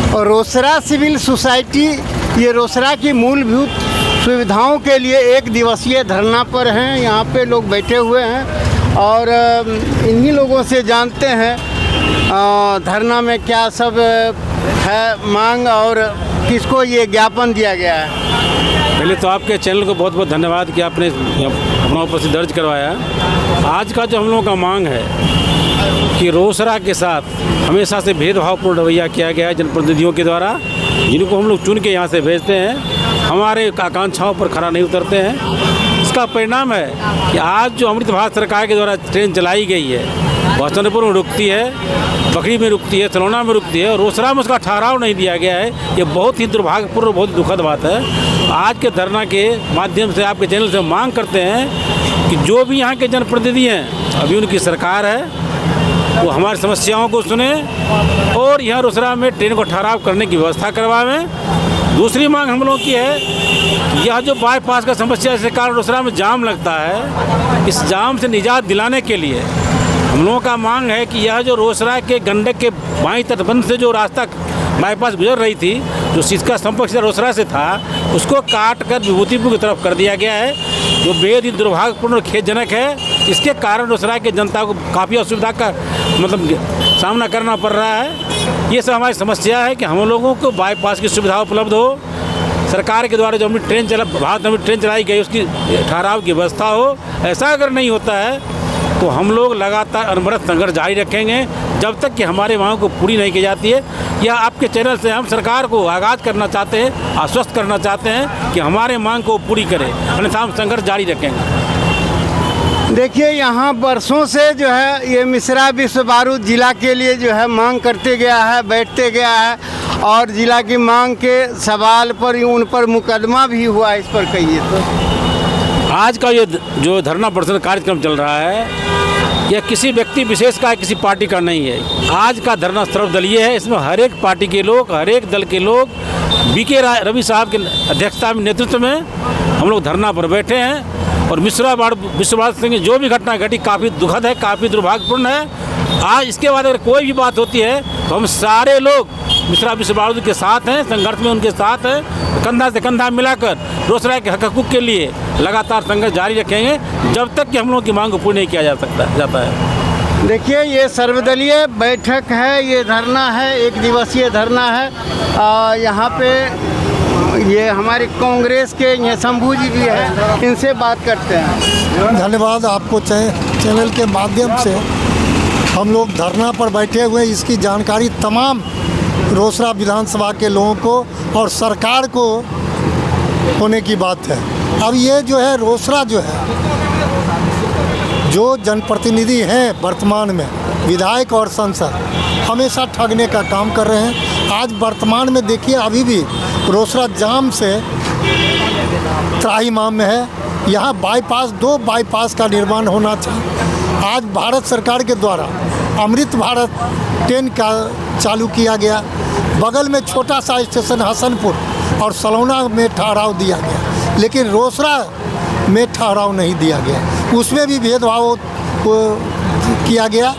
और Rosera civil society ये रोसड़ा की मूलभूत सुविधाओं के लिए एक दिवसीय धरना पर हैं। यहाँ पे लोग बैठे हुए हैं और इन्हीं लोगों से जानते हैं धरना में क्या सब है मांग और किसको ये ज्ञापन दिया गया है। पहले तो आपके चैनल को बहुत बहुत धन्यवाद कि आपने अपना उपस्थिति दर्ज करवाया। आज का जो हम लोगों का मांग है कि रोसड़ा के साथ हमेशा से भेदभावपूर्ण रवैया किया गया है जनप्रतिनिधियों के द्वारा, जिनको हम लोग चुन के यहाँ से भेजते हैं, हमारे आकांक्षाओं पर खरा नहीं उतरते हैं। इसका परिणाम है कि आज जो अमृत भारत सरकार के द्वारा ट्रेन चलाई गई है वह चंद्रपुर में रुकती है, बकरी में रुकती है, सलौना में रुकती है और रोसड़ा में उसका ठहराव नहीं दिया गया है। ये बहुत ही दुर्भाग्यपूर्ण, बहुत दुखद बात है। आज के धरना के माध्यम से आपके चैनल से मांग करते हैं कि जो भी यहाँ के जनप्रतिनिधि हैं, अभी उनकी सरकार है, वो हमारी समस्याओं को सुने और यहाँ रोसड़ा में ट्रेन को ठहराव करने की व्यवस्था करवाएं। दूसरी मांग हम लोगों की है, यह जो बाईपास का समस्या के कारण रोसड़ा में जाम लगता है, इस जाम से निजात दिलाने के लिए हम लोगों का मांग है कि यह जो रोसड़ा के गंडक के बाईं तटबंध से जो रास्ता बाईपास गुजर रही थी, जो जिसका संपर्क रोसड़ा से था, उसको काट कर विभूतिपुर की तरफ कर दिया गया है, जो बेहद ही दुर्भाग्यपूर्ण और खेदजनक है। इसके कारण रोसड़ा के जनता को काफ़ी असुविधा का सामना करना पड़ रहा है। ये सब हमारी समस्या है कि हम लोगों को बाईपास की सुविधा उपलब्ध हो, सरकार के द्वारा जो अमृत ट्रेन चलाई गई उसकी ठहराव की व्यवस्था हो। ऐसा अगर नहीं होता है तो हम लोग लगातार अनवरत संघर्ष जारी रखेंगे जब तक कि हमारे मांगों को पूरी नहीं की जाती है। या आपके चैनल से हम सरकार को आगाज़ करना चाहते हैं, आश्वस्त करना चाहते हैं कि हमारे मांग को पूरी करें, अन्यथा हम संघर्ष जारी रखेंगे। देखिए, यहाँ बरसों से जो है ये मिश्रा विश्व बारूद जिला के लिए जो है मांग करते गया है, बैठते गया है और जिला की मांग के सवाल पर उन पर मुकदमा भी हुआ। इस पर कहिए तो। आज का ये जो धरना प्रदर्शन कार्यक्रम चल रहा है, यह किसी व्यक्ति विशेष का, किसी पार्टी का नहीं है। आज का धरना सर्वदलीय है। इसमें हर एक पार्टी के लोग, हर एक दल के लोग बीके रवि साहब की अध्यक्षता में, नेतृत्व में हम लोग धरना पर बैठे हैं। और मिश्रा विश्व बारूद सिंह की जो भी घटना घटी काफ़ी दुखद है, काफ़ी दुर्भाग्यपूर्ण है। आज इसके बाद अगर कोई भी बात होती है तो हम सारे लोग मिश्रा विश्व बारूद के साथ हैं, संघर्ष में उनके साथ हैं। कंधा से कंधा मिलाकर रोसड़ा के हक के लिए लगातार संघर्ष जारी रखेंगे जब तक कि हम लोगों की मांग को पूरी नहीं किया जाता है। देखिए, ये सर्वदलीय बैठक है, ये धरना है, एक दिवसीय धरना है। यहाँ पे ये हमारे कांग्रेस के ये शंभू जी भी हैं, इनसे बात करते हैं। धन्यवाद आपको चैनल के माध्यम से हम लोग धरना पर बैठे हुए, इसकी जानकारी तमाम रोसड़ा विधानसभा के लोगों को और सरकार को होने की बात है। अब ये जो है रोसड़ा जो है, जो जनप्रतिनिधि हैं वर्तमान में, विधायक और सांसद, हमेशा ठगने का काम कर रहे हैं। आज वर्तमान में देखिए, अभी भी रोसड़ा जाम से त्राहिमाम में है। यहाँ बाईपास, 2 बाईपास का निर्माण होना चाहिए। आज भारत सरकार के द्वारा अमृत भारत ट्रेन का चालू किया गया, बगल में छोटा सा स्टेशन हसनपुर और सलौना में ठहराव दिया गया, लेकिन रोसड़ा में ठहराव नहीं दिया गया, उसमें भी भेदभाव किया गया।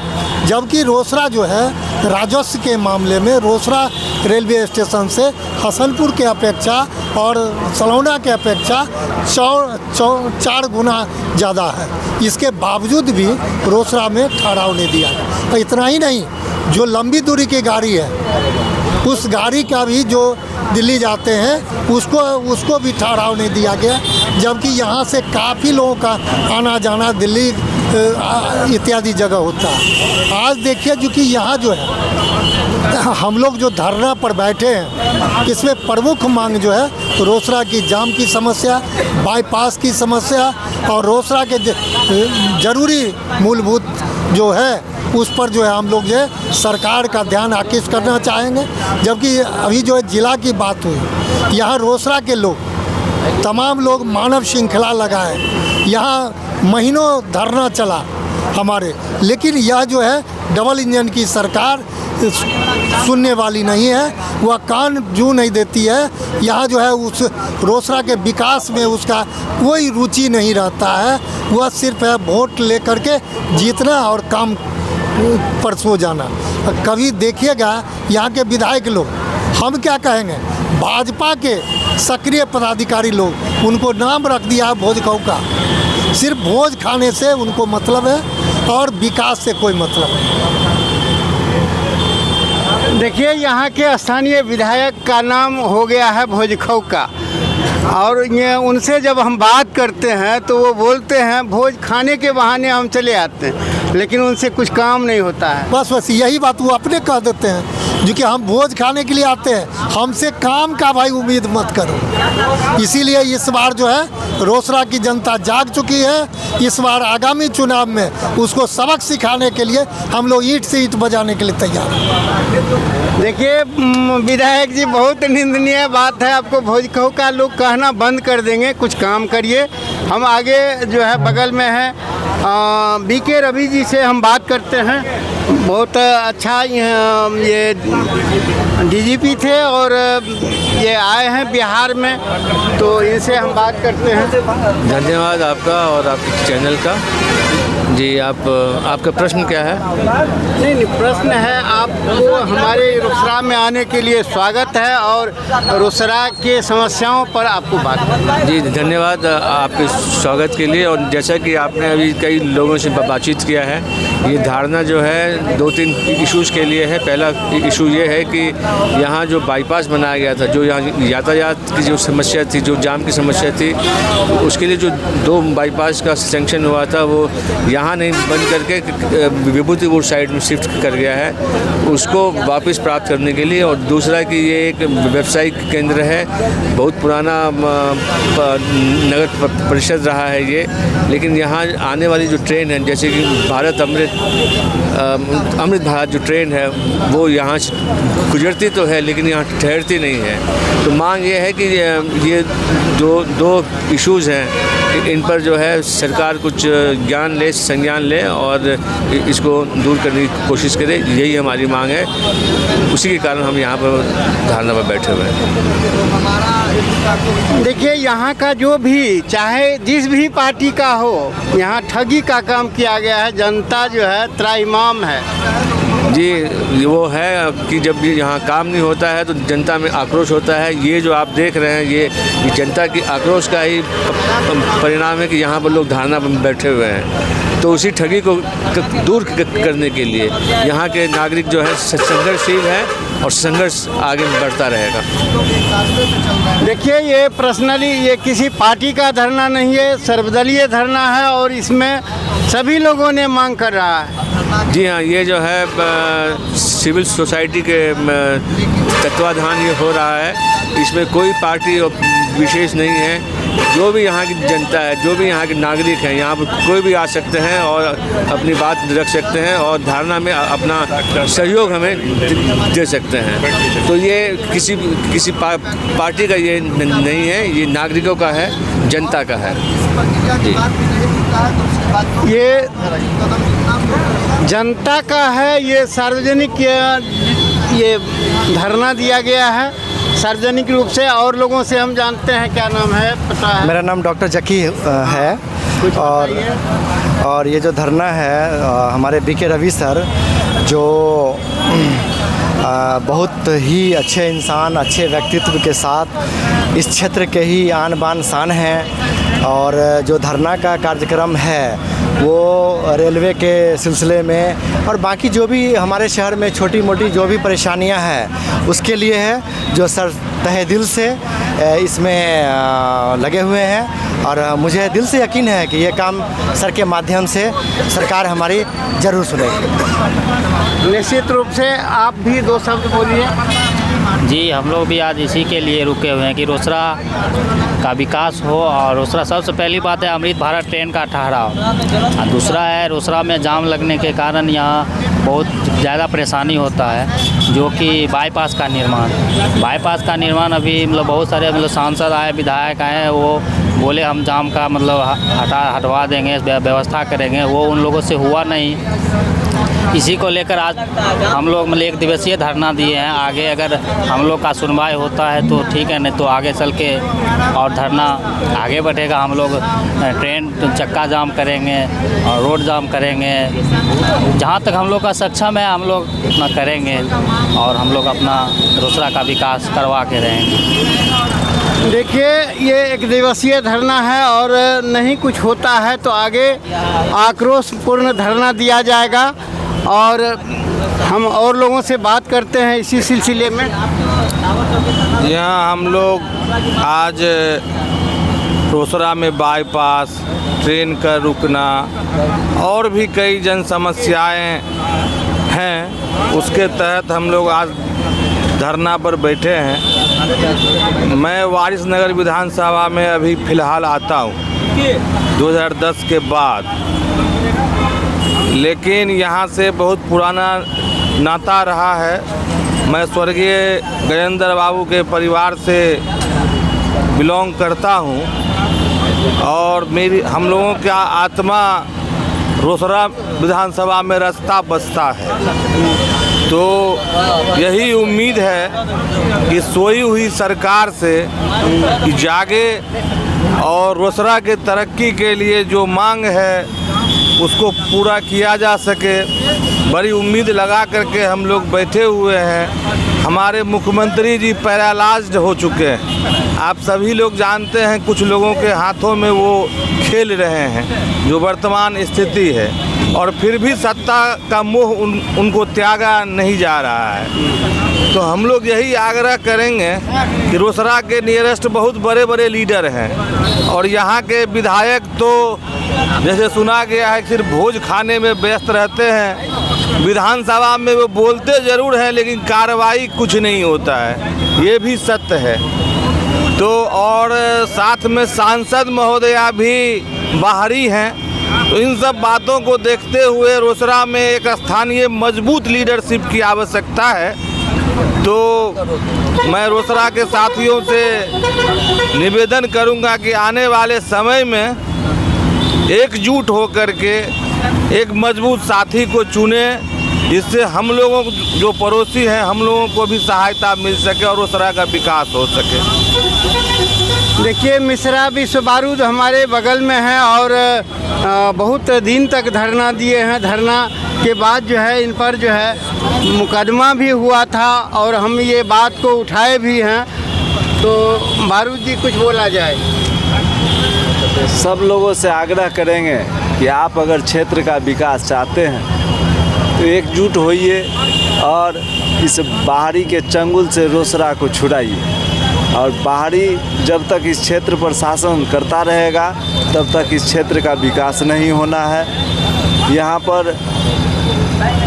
जबकि रोसड़ा जो है राजस्व के मामले में रोसड़ा रेलवे स्टेशन से हसनपुर के अपेक्षा और सलौना के अपेक्षा 4 गुना ज़्यादा है। इसके बावजूद भी रोसड़ा में ठहराव नहीं दिया गया। इतना ही नहीं, जो लंबी दूरी की गाड़ी है, उस गाड़ी का भी जो दिल्ली जाते हैं उसको भी ठहराव नहीं दिया गया, जबकि यहाँ से काफ़ी लोगों का आना जाना दिल्ली इत्यादि जगह होता है। आज देखिए, जो कि यहाँ जो है हम लोग जो धरना पर बैठे हैं, इसमें प्रमुख मांग जो है रोसड़ा की जाम की समस्या, बाईपास की समस्या और रोसड़ा के ज़रूरी मूलभूत जो है उस पर जो है हम लोग जो है सरकार का ध्यान आकृष्ट करना चाहेंगे। जबकि अभी जो है जिला की बात हुई, यहाँ रोसड़ा के लोग, तमाम लोग मानव श्रृंखला लगाए, यहाँ महीनों धरना चला हमारे, लेकिन यह जो है डबल इंजन की सरकार सुनने वाली नहीं है, वह कान जू नहीं देती है। यहाँ जो है उस रोसड़ा के विकास में उसका कोई रुचि नहीं रहता है, वह सिर्फ है वोट लेकर के जीतना और काम पर सो जाना। कभी देखिएगा यहाँ के विधायक लोग हम क्या कहेंगे, भाजपा के सक्रिय पदाधिकारी लोग, उनको नाम रख दिया है भोज खाऊ का। सिर्फ भोज खाने से उनको मतलब है और विकास से कोई मतलब नहीं। देखिए, यहाँ के स्थानीय विधायक का नाम हो गया है भोज खाऊ का, और ये उनसे जब हम बात करते हैं तो वो बोलते हैं भोज खाने के बहाने हम चले आते हैं, लेकिन उनसे कुछ काम नहीं होता है। बस यही बात वो अपने कह देते हैं, जो कि हम भोज खाने के लिए आते हैं, हमसे काम का भाई उम्मीद मत करो। इसीलिए इस बार जो है रोसड़ा की जनता जाग चुकी है। इस बार आगामी चुनाव में उसको सबक सिखाने के लिए हम लोग ईंट से ईंट बजाने के लिए तैयार हैं। देखिए विधायक जी, बहुत निंदनीय बात है, आपको भोज खाऊ का लोग कहना बंद कर देंगे, कुछ काम करिए। हम आगे जो है बगल में है बीके रवि जी से हम बात करते हैं। बहुत अच्छा ये डीजीपी थे और ये आए हैं बिहार में, तो इनसे हम बात करते हैं। धन्यवाद आपका और आपके चैनल का। जी, आपका प्रश्न क्या है? नहीं, प्रश्न है आपको हमारे रोसड़ा में आने के लिए स्वागत है और रोसड़ा के समस्याओं पर आपको बात करना है। जी, धन्यवाद आपके स्वागत के लिए। और जैसा कि आपने अभी कई लोगों से बातचीत किया है, ये धारणा जो है 2-3 इश्यूज़ के लिए है। पहला इशू ये है कि यहाँ जो बाईपास बनाया गया था, जो यहाँ यातायात की जो समस्या थी, जो जाम की समस्या थी, उसके लिए जो 2 बाईपास का सेंक्शन हुआ था वो यहाँ नहीं बंद करके विभूतिपुर साइड में शिफ्ट कर गया है, उसको वापस प्राप्त करने के लिए। और दूसरा कि ये एक व्यावसायिक केंद्र है, बहुत पुराना नगर परिषद रहा है ये, लेकिन यहाँ आने वाली जो ट्रेन है, जैसे कि अमृत भारत जो ट्रेन है, वो यहाँ से गुजरती तो है लेकिन यहाँ ठहरती नहीं है। तो मांग ये है कि ये दो इश्यूज़ हैं, इन पर जो है सरकार कुछ ज्ञान ले, संज्ञान ले और इसको दूर करने की कोशिश करे, यही हमारी मांग है। उसी के कारण हम यहाँ पर धरना पर बैठे हुए हैं। देखिए, यहाँ का जो भी, चाहे जिस भी पार्टी का हो, यहाँ ठगी का काम किया गया है। जनता जो है त्राहिमाम है। जी, वो है कि जब यहाँ काम नहीं होता है तो जनता में आक्रोश होता है। ये जो आप देख रहे हैं ये जनता की आक्रोश का ही परिणाम है कि यहाँ पर लोग धरना पर बैठे हुए हैं। तो उसी ठगी को दूर करने के लिए यहाँ के नागरिक जो है संघर्षशील है और संघर्ष आगे बढ़ता रहेगा। देखिए, ये पर्सनली ये किसी पार्टी का धरना नहीं है, सर्वदलीय धरना है और इसमें सभी लोगों ने मांग कर रहा है। जी हाँ, ये जो है सिविल सोसाइटी के तत्वाधान ये हो रहा है, इसमें कोई पार्टी विशेष नहीं है। जो भी यहाँ की जनता है, जो भी यहाँ के नागरिक हैं, यहाँ पर कोई भी आ सकते हैं और अपनी बात रख सकते हैं और धारणा में अपना सहयोग हमें दे सकते हैं। तो ये किसी पार्टी का ये नहीं है, ये नागरिकों का है, जनता का है। जी, ये जनता का है। ये सार्वजनिक ये धरना दिया गया है सार्वजनिक रूप से। और लोगों से हम जानते हैं, क्या नाम है, पता है? मेरा नाम डॉक्टर जकी है। और ये जो धरना है हमारे बीके रवि सर, जो बहुत ही अच्छे इंसान, अच्छे व्यक्तित्व के साथ इस क्षेत्र के ही आन बान शान हैं। और जो धरना का कार्यक्रम है वो रेलवे के सिलसिले में और बाकी जो भी हमारे शहर में छोटी मोटी जो भी परेशानियां हैं उसके लिए है, जो सर तहे दिल से इसमें लगे हुए हैं। और मुझे दिल से यकीन है कि ये काम सर के माध्यम से सरकार हमारी ज़रूर सुनेगी। निश्चित रूप से। आप भी 2 शब्द बोलिए। जी, हम लोग भी आज इसी के लिए रुके हुए हैं कि रोसड़ा का विकास हो। और रोसड़ा, सबसे पहली बात है अमृत भारत ट्रेन का ठहराव, और दूसरा है रोसड़ा में जाम लगने के कारण यहाँ बहुत ज़्यादा परेशानी होता है, जो कि बाईपास का निर्माण अभी मतलब बहुत सारे सांसद आए, विधायक आए, वो बोले हम जाम का हटवा देंगे, व्यवस्था करेंगे, वो उन लोगों से हुआ नहीं। इसी को लेकर आज हम लोग मतलब 1 दिवसीय धरना दिए हैं। आगे अगर हम लोग का सुनवाई होता है तो ठीक है, नहीं तो आगे चल के और धरना आगे बढ़ेगा। हम लोग ट्रेन चक्का जाम करेंगे और रोड जाम करेंगे। जहाँ तक हम लोग का सक्षम है हम लोग अपना करेंगे और हम लोग अपना रोसड़ा का विकास करवा के रहेंगे। देखिए, ये 1 दिवसीय धरना है और नहीं कुछ होता है तो आगे आक्रोशपूर्ण धरना दिया जाएगा। और हम और लोगों से बात करते हैं इसी सिलसिले में। यहाँ हम लोग आज रोसड़ा में बाईपास, ट्रेन का रुकना और भी कई जन समस्याएं हैं, उसके तहत हम लोग आज धरना पर बैठे हैं। मैं वारिस नगर विधानसभा में अभी फ़िलहाल आता हूँ 2010 के बाद, लेकिन यहाँ से बहुत पुराना नाता रहा है। मैं स्वर्गीय गजेंद्र बाबू के परिवार से बिलोंग करता हूँ और हम लोगों का आत्मा रोसड़ा विधानसभा में रास्ता बसता है। तो यही उम्मीद है कि सोई हुई सरकार से कि जागे और रोसड़ा के तरक्की के लिए जो मांग है उसको पूरा किया जा सके। बड़ी उम्मीद लगा करके हम लोग बैठे हुए हैं। हमारे मुख्यमंत्री जी पैरालाइज्ड हो चुके हैं। आप सभी लोग जानते हैं, कुछ लोगों के हाथों में वो खेल रहे हैं जो वर्तमान स्थिति है, और फिर भी सत्ता का मोह उनको त्यागा नहीं जा रहा है। तो हम लोग यही आग्रह करेंगे कि रोसड़ा के नियरेस्ट बहुत बड़े बड़े लीडर हैं और यहाँ के विधायक तो जैसे सुना गया है सिर्फ भोज खाने में व्यस्त रहते हैं। विधानसभा में वो बोलते ज़रूर हैं लेकिन कार्रवाई कुछ नहीं होता है, ये भी सत्य है। तो और साथ में सांसद महोदया भी बाहरी हैं। तो इन सब बातों को देखते हुए रोसड़ा में एक स्थानीय मजबूत लीडरशिप की आवश्यकता है। तो मैं रोसड़ा के साथियों से निवेदन करूंगा कि आने वाले समय में एकजुट होकर के एक मजबूत साथी को चुने, जिससे हम लोगों जो पड़ोसी हैं हम लोगों को भी सहायता मिल सके और रोसड़ा का विकास हो सके। देखिए, मिश्रा विश्व बारूद हमारे बगल में है और बहुत दिन तक धरना दिए हैं। धरना के बाद जो है इन पर जो है मुकदमा भी हुआ था और हम ये बात को उठाए भी हैं। तो बारूद जी, कुछ बोला जाए। सब लोगों से आग्रह करेंगे कि आप अगर क्षेत्र का विकास चाहते हैं तो एकजुट होइए और इस बाहरी के चंगुल से रोसड़ा को छुड़ाइए। और बाहरी जब तक इस क्षेत्र पर शासन करता रहेगा तब तक इस क्षेत्र का विकास नहीं होना है। यहाँ पर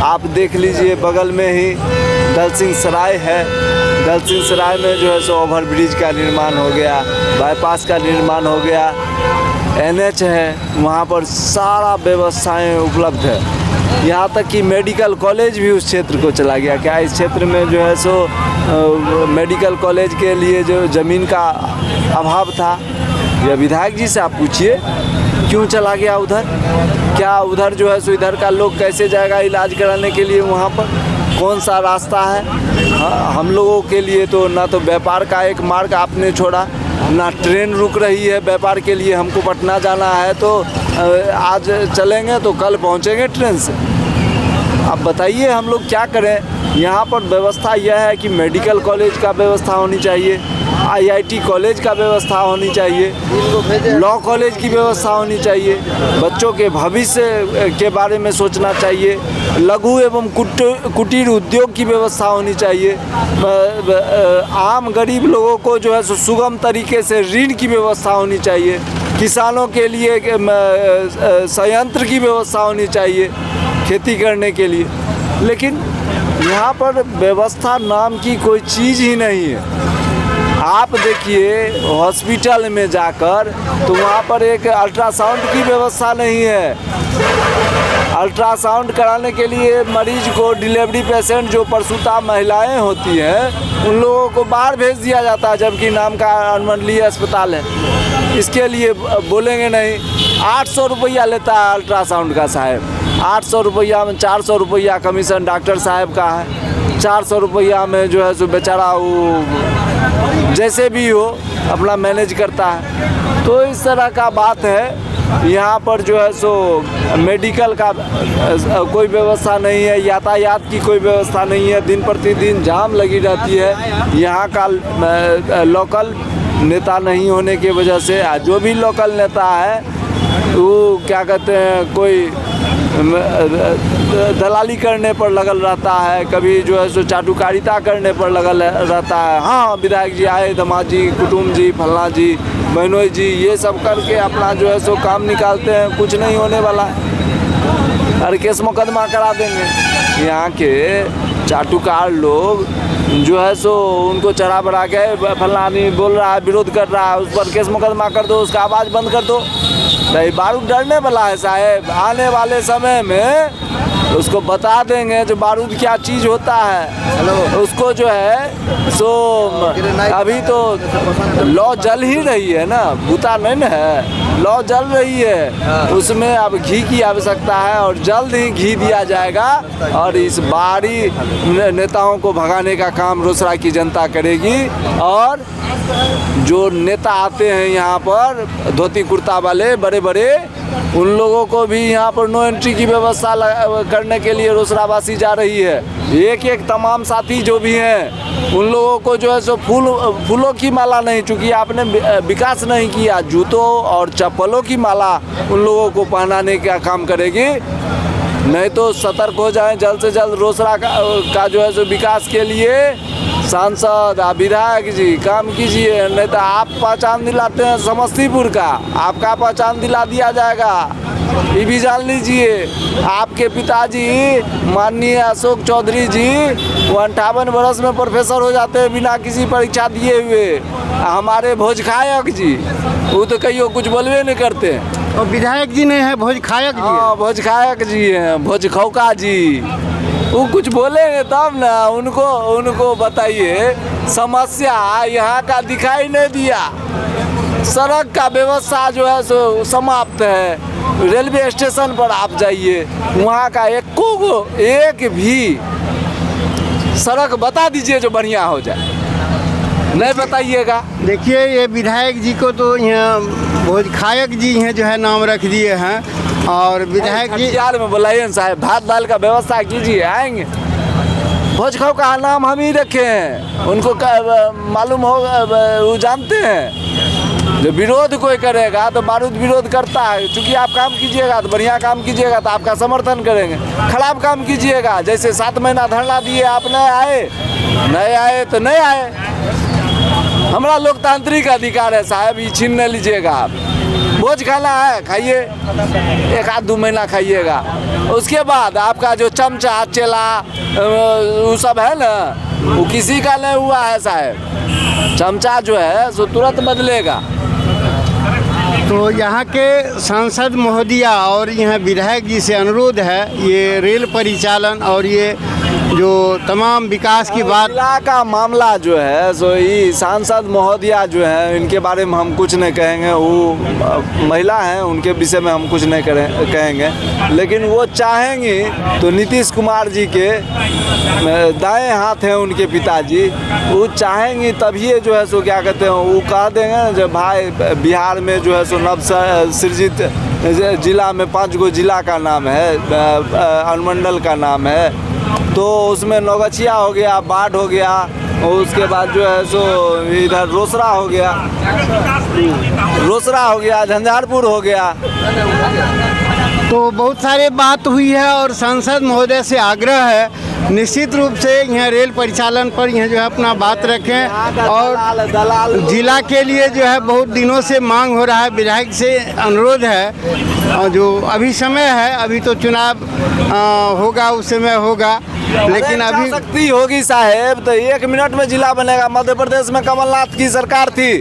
आप देख लीजिए, बगल में ही दलसिंह सराय है। दलसिंह सराय में जो है सो ओवर ब्रिज का निर्माण हो गया, बाईपास का निर्माण हो गया, NH है, वहाँ पर सारा व्यवस्थाएं उपलब्ध है। यहाँ तक कि मेडिकल कॉलेज भी उस क्षेत्र को चला गया। क्या इस क्षेत्र में जो है सो मेडिकल कॉलेज के लिए जो ज़मीन का अभाव था? यह विधायक जी से आप पूछिए क्यों चला गया उधर। क्या उधर जो है सो इधर का लोग कैसे जाएगा इलाज कराने के लिए? वहाँ पर कौन सा रास्ता है? हम लोगों के लिए तो ना तो व्यापार का एक मार्ग आपने छोड़ा, ना ट्रेन रुक रही है व्यापार के लिए। हमको पटना जाना है तो आज चलेंगे तो कल पहुंचेंगे ट्रेन से। अब बताइए हम लोग क्या करें। यहाँ पर व्यवस्था यह है कि मेडिकल कॉलेज का व्यवस्था होनी चाहिए, IIT कॉलेज का व्यवस्था होनी चाहिए, लॉ कॉलेज की व्यवस्था होनी चाहिए, बच्चों के भविष्य के बारे में सोचना चाहिए, लघु एवं कुटीर उद्योग की व्यवस्था होनी चाहिए, आम गरीब लोगों को जो है सुगम तरीके से ऋण की व्यवस्था होनी चाहिए, किसानों के लिए संयंत्र की व्यवस्था होनी चाहिए खेती करने के लिए। लेकिन यहाँ पर व्यवस्था नाम की कोई चीज़ ही नहीं है। आप देखिए हॉस्पिटल में जाकर तो वहाँ पर एक अल्ट्रासाउंड की व्यवस्था नहीं है। अल्ट्रासाउंड कराने के लिए मरीज को, डिलीवरी पेशेंट जो प्रसूता महिलाएं होती हैं उन लोगों को बाहर भेज दिया जाता है, जबकि नाम का अनुमंडलीय अस्पताल है। इसके लिए बोलेंगे नहीं। 800 रुपया लेता है अल्ट्रासाउंड का साहब। 800 रुपया में 400 रुपया कमीशन डॉक्टर साहब का है, 400 रुपया में जो है सो बेचारा वो जैसे भी हो अपना मैनेज करता है। तो इस तरह का बात है। यहाँ पर जो है सो मेडिकल का कोई व्यवस्था नहीं है, यातायात की कोई व्यवस्था नहीं है, दिन प्रतिदिन जाम लगी रहती है। यहाँ का लोकल नेता नहीं होने की वजह से जो भी लोकल नेता है वो क्या कहते हैं, कोई दलाली करने पर लगल रहता है, कभी जो है सो चाटुकारिता करने पर लगल रहता है। हाँ, विधायक जी आए, दामाद जी, कुटुम जी, फलना जी, बहनोई जी, ये सब करके अपना जो है सो काम निकालते हैं। कुछ नहीं होने वाला है, अरे केस मुकदमा करा देंगे। यहाँ के चाटुकार लोग जो है सो उनको चढ़ा बढ़ा के फलना आदमी बोल रहा है, विरोध कर रहा है, उस पर केस मुकदमा कर दो, उसका आवाज़ बंद कर दो। नहीं, बारूद डरने वाला है साहब। आने वाले समय में उसको बता देंगे जो बारूद क्या चीज़ होता है। उसको जो है सो अभी तो लौ जल ही रही है ना, बूता नहीं ना है, लौ जल रही है, उसमें अब घी की आवश्यकता है और जल्द ही घी दिया जाएगा। और इस बाहरी नेताओं को भगाने का काम रोसड़ा की जनता करेगी। और जो नेता आते हैं यहाँ पर धोती कुर्ता वाले बड़े बड़े, उन लोगों को भी यहाँ पर नो एंट्री की व्यवस्था करने के लिए रोसड़ावासी जा रही है। एक एक तमाम साथी जो भी हैं उन लोगों को जो है सो फूलों की माला नहीं, चूँकि आपने विकास नहीं किया, जूतों और चप्पलों की माला उन लोगों को पहनाने का काम करेगी। नहीं तो सतर्क हो जाएं, जल्द से जल्द रोसड़ा का जो है सो विकास के लिए सांसद विधायक जी काम कीजिए। नहीं तो आप पहचान दिलाते हैं समस्तीपुर का, आपका पहचान दिला दिया जाएगा। ये भी जान लीजिए, आपके पिताजी माननीय अशोक चौधरी जी वो 58 वर्ष में प्रोफेसर हो जाते हैं बिना किसी परीक्षा दिए हुए। हमारे भोजखायक जी वो तो कहियो कुछ बोलवे नहीं करते। और विधायक जी नहीं है, भोजखायक जी। हाँ, भोजखायक जी हैं, भोजखौका जी, वो कुछ बोलेंगे तब ना। उनको बताइए समस्या यहाँ का दिखाई नहीं दिया। सड़क का व्यवस्था जो है सो समाप्त है। रेलवे स्टेशन पर आप जाइए, वहाँ का एक भी सड़क बता दीजिए जो बढ़िया हो जाए, नहीं बताइएगा। देखिए, ये विधायक जी को तो यहाँ भोजखायक जी हैं जो है नाम रख दिए हैं। और विधायक जी यार में बुलाइए साहब, भात दाल का व्यवस्था कीजिए, आएंगे। भोजखौ का नाम हम ही रखे हैं, उनको मालूम हो, वो जानते हैं। जो विरोध कोई करेगा तो बारूद विरोध करता है, क्योंकि आप काम कीजिएगा तो बढ़िया काम कीजिएगा तो आपका समर्थन करेंगे। खराब काम कीजिएगा, जैसे 7 महीना धरना दिए, आप नहीं आए तो नहीं आए। हमारा लोकतांत्रिक अधिकार है साहब, ये छीन न लीजिएगा। आप भोज खाना है खाइए, 1-2 महीना खाइएगा। उसके बाद आपका जो चमचा चेला वो सब है ना, वो किसी का नहीं हुआ है साहब। चमचा जो है सो तुरंत बदलेगा। तो यहाँ के सांसद महोदया और यहाँ विधायक जी से अनुरोध है, ये रेल परिचालन और ये जो तमाम विकास की बात जिला का मामला जो है सो ये सांसद महोदया जो है इनके बारे में हम कुछ नहीं कहेंगे। वो महिला हैं, उनके विषय में हम कुछ नहीं कहेंगे। लेकिन वो चाहेंगी तो नीतीश कुमार जी के दाएं हाथ हैं उनके पिताजी, वो चाहेंगी तभी जो है सो क्या कहते हैं, वो कह देंगे जब भाई बिहार में जो है सो नव सृजित जिला में 5 गो जिला का नाम है, अनुमंडल का नाम है, तो उसमें नौगछिया हो गया, बाढ़ हो गया, और उसके बाद जो है सो इधर रोसड़ा हो गया, झंझारपुर हो गया। तो बहुत सारे बात हुई है और सांसद महोदय से आग्रह है निश्चित रूप से यहाँ रेल परिचालन पर यहाँ जो है अपना बात रखें। और जिला के लिए जो है बहुत दिनों से मांग हो रहा है, विधायक से अनुरोध है। और जो अभी समय है, अभी तो चुनाव होगा, उस समय होगा, लेकिन अभी शक्ति होगी साहेब तो 1 मिनट में जिला बनेगा। मध्य प्रदेश में कमलनाथ की सरकार थी,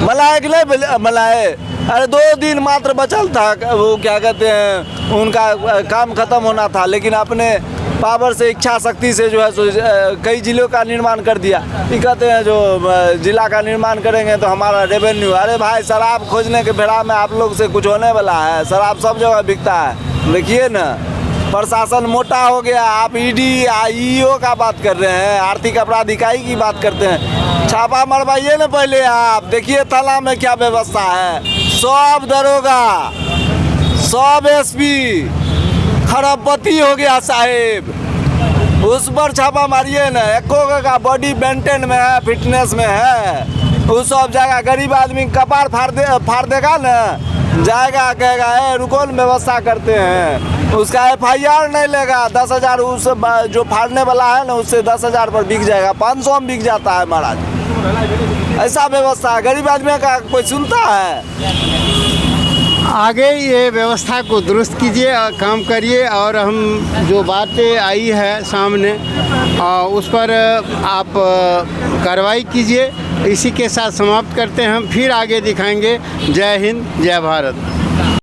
मलाए कि नहीं मलाए? अरे 2 दिन मात्र बचल था, वो क्या कहते हैं, उनका काम खत्म होना था, लेकिन अपने पावर से, इच्छा शक्ति से जो है सो कई जिलों का निर्माण कर दिया। ये कहते हैं जो जिला का निर्माण करेंगे तो हमारा रेवेन्यू, अरे भाई शराब खोजने के बेड़ा में आप लोग से कुछ होने वाला है? शराब सब जगह बिकता है, देखिए ना। प्रशासन मोटा हो गया। आप ईडी ईओ का बात कर रहे हैं, आर्थिक अपराध इकाई की बात करते हैं। छापा मरवाइए ना पहले, आप देखिए थाना में क्या व्यवस्था है। सब दरोगा, सब एसपी खरबपति हो गया साहेब, उस पर छापा मारिए ना। एको का बॉडी मेंटेन में है, फिटनेस में है, उस सब जगह गरीब आदमी कपार फाड़ देगा ना, जाएगा कहेगा ए रुको न व्यवस्था करते हैं, उसका FIR नहीं लेगा। 10,000 उस जो फाड़ने वाला है ना, उससे 10,000 पर बिक जाएगा, 500 में बिक जाता है महाराज। ऐसा व्यवस्था है, गरीब आदमी का कोई सुनता है? आगे ये व्यवस्था को दुरुस्त कीजिए और काम करिए, और हम जो बातें आई है सामने उस पर आप कार्रवाई कीजिए। इसी के साथ समाप्त करते हैं, हम फिर आगे दिखाएंगे। जय हिंद, जय भारत।